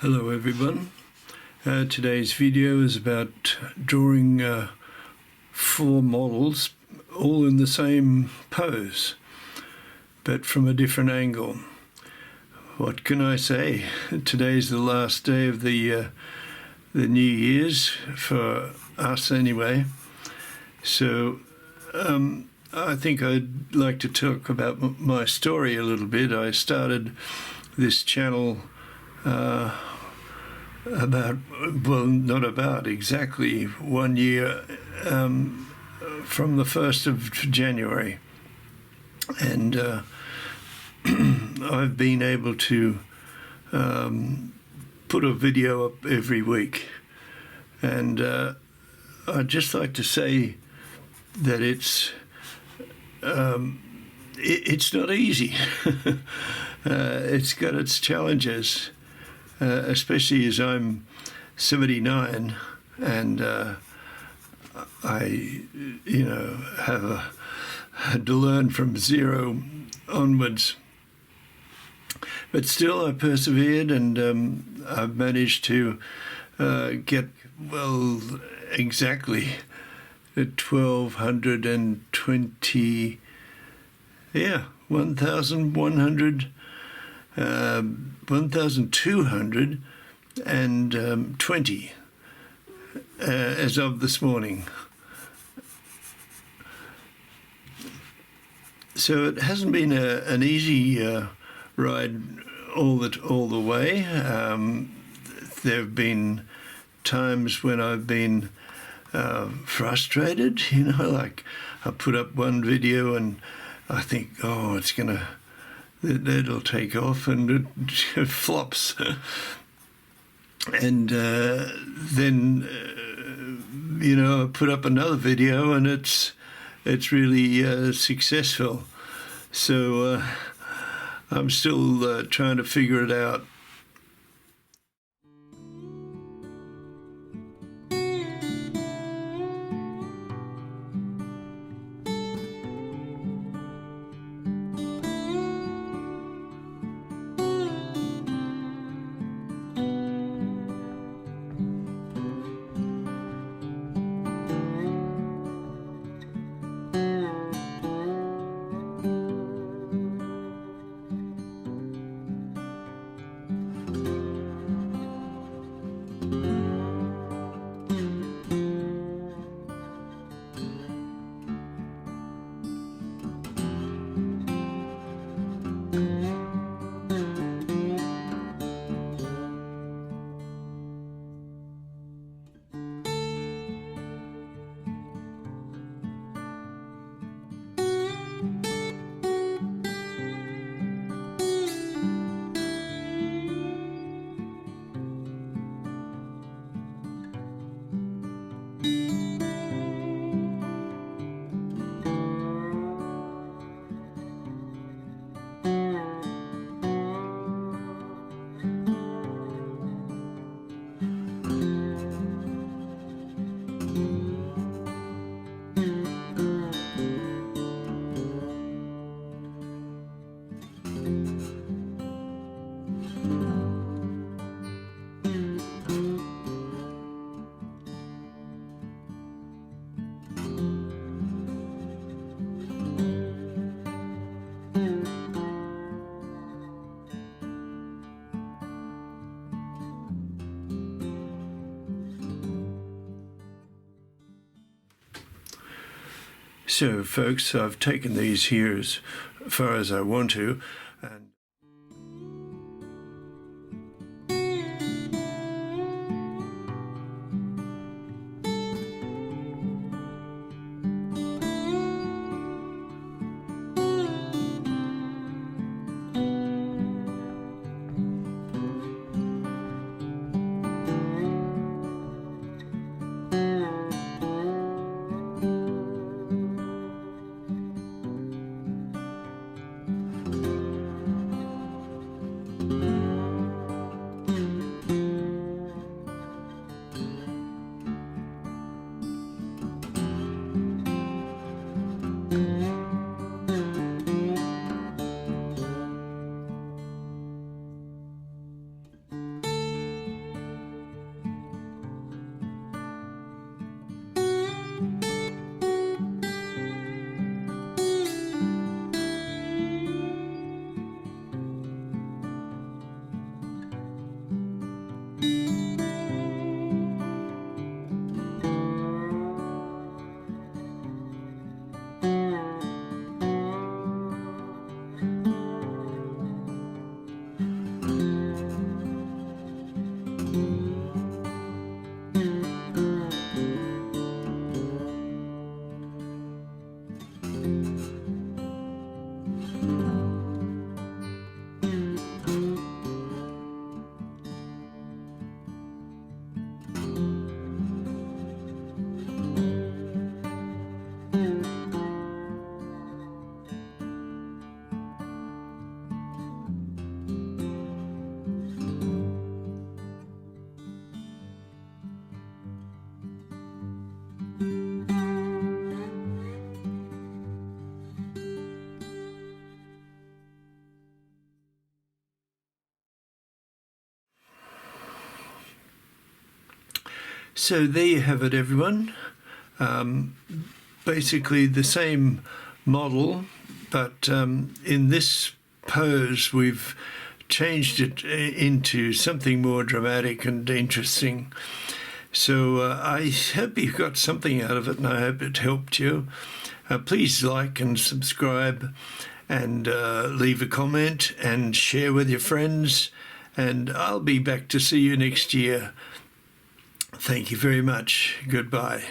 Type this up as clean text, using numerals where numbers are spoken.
Hello everyone. Today's video is about drawing 4 models all in the same pose but from a different angle. What can I say? Today's the last day of the New Year's for us anyway, so I think I'd like to talk about my story a little bit. I started this channel exactly 1 year from the 1st of January, and I've been able to put a video up every week, and I'd just like to say that it's not easy. It's got its challenges. Especially as I'm 79 and I, had to learn from zero onwards. But still, I persevered, and I've managed to get, exactly 1,220, 1,220 as of this morning. So it hasn't been an easy ride all the way. There have been times when I've been frustrated, like I put up one video and I think, that'll take off, and it flops. And then I put up another video and it's really successful. So I'm still trying to figure it out. So, folks, I've taken these here as far as I want to, and So there you have it, everyone. Basically the same model, but in this pose we've changed it into something more dramatic and interesting. So I hope you got something out of it, and I hope it helped you. Please like and subscribe, and leave a comment and share with your friends, and I'll be back to see you next year. Thank you very much. Goodbye.